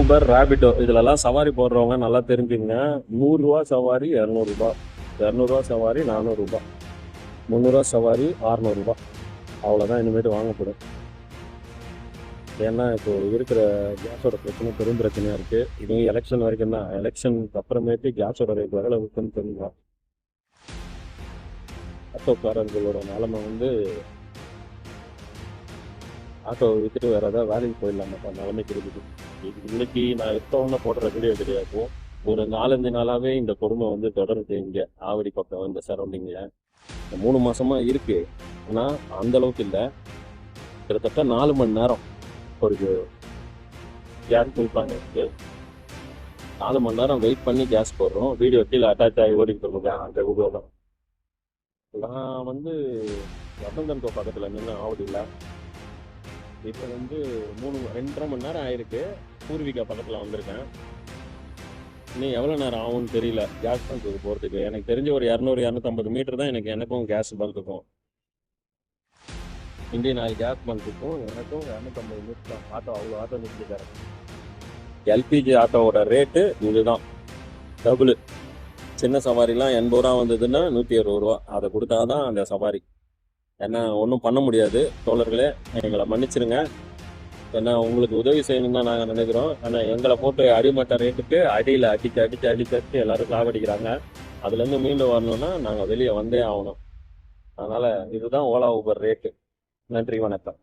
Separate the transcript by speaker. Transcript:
Speaker 1: Uber, Rapido இதுலலாம் சவாரி போடுறவங்க நல்லா தெரிஞ்சுங்க. 100 ரூபா சவாரி 200 ரூபா, 200 ரூபா சவாரி 400 ரூபா, 300 ரூபா சவாரி 600 ரூபா. அவ்வளோதான் இனிமேட்டு வாங்கப்படும். ஏன்னா இப்போ இருக்கிற கேஸோட பிரச்சனை பெரும் பிரச்சனையா இருக்கு. இது எலெக்ஷன் வரைக்கும் தான். எலெக்ஷனுக்கு அப்புறமேட்டு கேஸோட ரேட் எவ்வளோ இருக்குன்னு தெரியும். ஆட்டோக்காரர்களோட நிலைமை வந்து ஆட்டோவை வித்துட்டு வேற ஏதாவது வேலைக்கு போயிடலாமாப்பா நிலைமைக்கு இருக்குது. இன்னைக்கு நான் எடுத்தவொன்னே போடுற வீடியோ கிடையாது. ஒரு 4-5 நாளாவே இந்த கொடுமை வந்து தொடருது. இங்க ஆவடி பக்கம் இந்த சரௌண்டிங்ல 3 மாசமா இருக்கு. ஆனா அந்த அளவுக்கு இல்லை. கிட்டத்தட்ட 4 மணி நேரம் ஒரு கேஸ் ஃபில் பண்ணிட்டு 4 மணி நேரம் வெயிட் பண்ணி கேஸ் போடுறோம். வீடியோ கீழே அட்டாச் ஆகி ஓடிட்டு இருக்கோங்க. அந்த வீடியோ தான். நான் வந்து வசந்தன்கோ பக்கத்தில் நின்று ஆவடியில் இப்போ வந்து 2.5 மணி நேரம் ஆயிருக்கு. பூர்விகா பக்கத்தில் வந்திருக்கேன். இன்னும் எவ்வளோ நேரம் ஆகும்னு தெரியல கேஸ் பங்க்குக்கு போகிறதுக்கு. எனக்கு தெரிஞ்ச ஒரு 200-250 மீட்டர் தான் எனக்கும் கேஸ் பங்க்குக்கும், இந்தியன் ஆயில் கேஸ் பங்க்குக்கும் எனக்கும் 250 மீட்டர் தான். ஆட்டோ அவ்வளோ ஆட்டோ நிற்கிட்டாரு. எல்பிஜி ஆட்டோவோட ரேட்டு இதுதான், டபுள். சின்ன சவாரிலாம் 80 ரூபா வந்ததுன்னா 160 ரூபா. அதை கொடுத்தாதான் அந்த சவாரி. ஏன்னா ஒன்றும் பண்ண முடியாது தோழர்களே, எங்களை மன்னிச்சிருங்க. ஏன்னா உங்களுக்கு உதவி செய்யணும்னு தான் நாங்கள் நினைக்கிறோம். ஆனால் எங்களை போட்டு அடிமட்ட ரேட்டுக்கு அடியில் அடிச்சு எல்லாரும் சாவடிக்கிறாங்க. அதுலேருந்து மீண்டு வரணும்னா நாங்கள் வெளியே வந்தே ஆகணும். அதனால் இதுதான் ஓலா ஊபர் ரேட்டு. நன்றி, வணக்கம்.